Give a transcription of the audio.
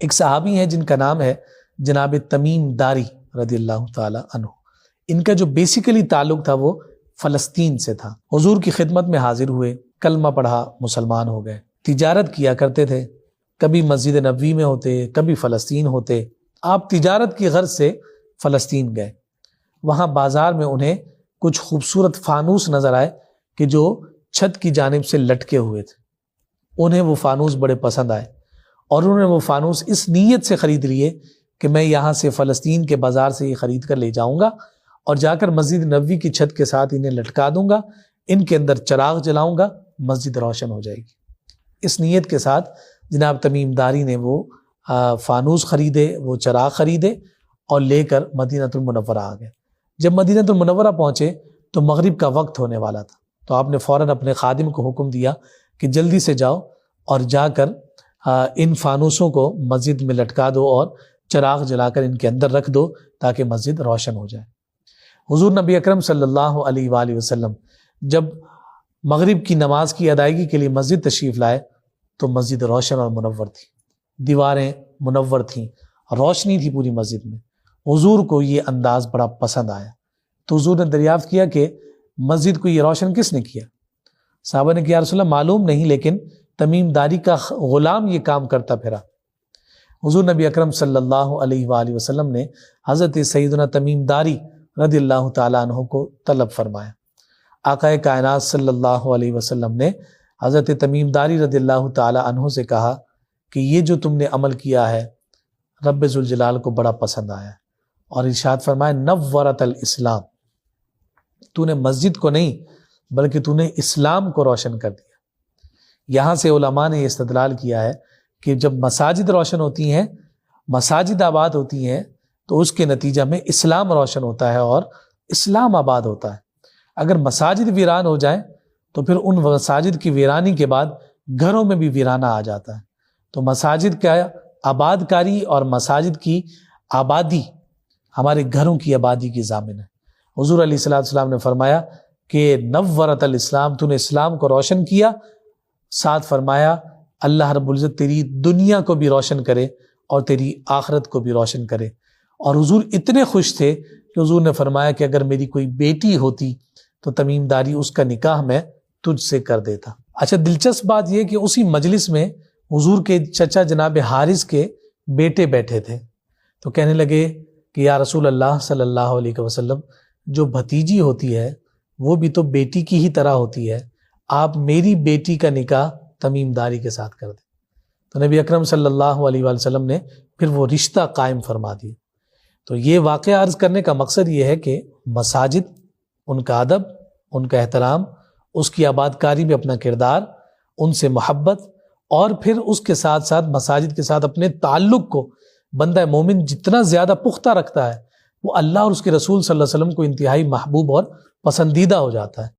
ایک صحابی ہیں جن کا نام ہے جناب تمیم داری رضی اللہ تعالی عنہ. ان کا جو بیسیکلی تعلق تھا وہ فلسطین سے تھا. حضور کی خدمت میں حاضر ہوئے، کلمہ پڑھا، مسلمان ہو گئے. تجارت کیا کرتے تھے، کبھی مسجد نبوی میں ہوتے، کبھی فلسطین ہوتے. آپ تجارت کی غرض سے فلسطین گئے. وہاں بازار میں انہیں کچھ خوبصورت فانوس نظر آئے کہ جو چھت کی جانب سے لٹکے ہوئے تھے. انہیں وہ فانوس بڑے پسند آئے اور انہوں نے وہ فانوس اس نیت سے خرید لیے کہ میں یہاں سے فلسطین کے بازار سے یہ خرید کر لے جاؤں گا اور جا کر مسجد نبوی کی چھت کے ساتھ انہیں لٹکا دوں گا، ان کے اندر چراغ جلاؤں گا، مسجد روشن ہو جائے گی. اس نیت کے ساتھ جناب تمیم داری نے وہ فانوس خریدے، وہ چراغ خریدے اور لے کر مدینہ المنورہ آ گئے. جب مدینہ المنورہ پہنچے تو مغرب کا وقت ہونے والا تھا، تو آپ نے فوراً اپنے خادم کو حکم دیا کہ جلدی سے جاؤ اور جا کر ان فانوسوں کو مسجد میں لٹکا دو اور چراغ جلا کر ان کے اندر رکھ دو تاکہ مسجد روشن ہو جائے. حضور نبی اکرم صلی اللہ علیہ وآلہ وسلم جب مغرب کی نماز کی ادائیگی کے لیے مسجد تشریف لائے تو مسجد روشن اور منور تھی، دیواریں منور تھیں، روشنی تھی پوری مسجد میں. حضور کو یہ انداز بڑا پسند آیا تو حضور نے دریافت کیا کہ مسجد کو یہ روشن کس نے کیا؟ صحابہ نے کہا یا رسول اللہ معلوم نہیں، لیکن تمیم داری کا غلام یہ کام کرتا پھرا. حضور نبی اکرم صلی اللہ علیہ وآلہ وسلم نے حضرت سیدنا تمیم داری رضی اللہ تعالیٰ عنہ کو طلب فرمایا. آقا کائنات صلی اللہ علیہ وسلم نے حضرت تمیم داری رضی اللہ تعالیٰ عنہ سے کہا کہ یہ جو تم نے عمل کیا ہے رب ذوالجلال کو بڑا پسند آیا اور ارشاد فرمایا نورت الاسلام، تو نے مسجد کو نہیں بلکہ تو نے اسلام کو روشن کر دیا. یہاں سے علماء نے یہ استدلال کیا ہے کہ جب مساجد روشن ہوتی ہیں، مساجد آباد ہوتی ہیں تو اس کے نتیجہ میں اسلام روشن ہوتا ہے اور اسلام آباد ہوتا ہے. اگر مساجد ویران ہو جائیں تو پھر ان مساجد کی ویرانی کے بعد گھروں میں بھی ویرانہ آ جاتا ہے. تو مساجد کا آباد کاری اور مساجد کی آبادی ہمارے گھروں کی آبادی کی ضامن ہے. حضور علیہ السلام نے فرمایا کہ نورت الاسلام، تو نے اسلام کو روشن کیا، ساتھ فرمایا اللہ رب العزت تیری دنیا کو بھی روشن کرے اور تیری آخرت کو بھی روشن کرے. اور حضور اتنے خوش تھے کہ حضور نے فرمایا کہ اگر میری کوئی بیٹی ہوتی تو تمیم داری اس کا نکاح میں تجھ سے کر دیتا. اچھا دلچسپ بات یہ کہ اسی مجلس میں حضور کے چچا جناب حارث کے بیٹے بیٹھے تھے تو کہنے لگے کہ یا رسول اللہ صلی اللہ علیہ وسلم، جو بھتیجی ہوتی ہے وہ بھی تو بیٹی کی ہی طرح ہوتی ہے، آپ میری بیٹی کا نکاح تمیم داری کے ساتھ کر دیں. تو نبی اکرم صلی اللہ علیہ وآلہ وسلم نے پھر وہ رشتہ قائم فرما دیا. تو یہ واقعہ عرض کرنے کا مقصد یہ ہے کہ مساجد، ان کا ادب، ان کا احترام، اس کی آباد کاری میں اپنا کردار، ان سے محبت، اور پھر اس کے ساتھ ساتھ مساجد کے ساتھ اپنے تعلق کو بندہ مومن جتنا زیادہ پختہ رکھتا ہے وہ اللہ اور اس کے رسول صلی اللہ علیہ وسلم کو انتہائی محبوب اور پسندیدہ ہو جاتا ہے.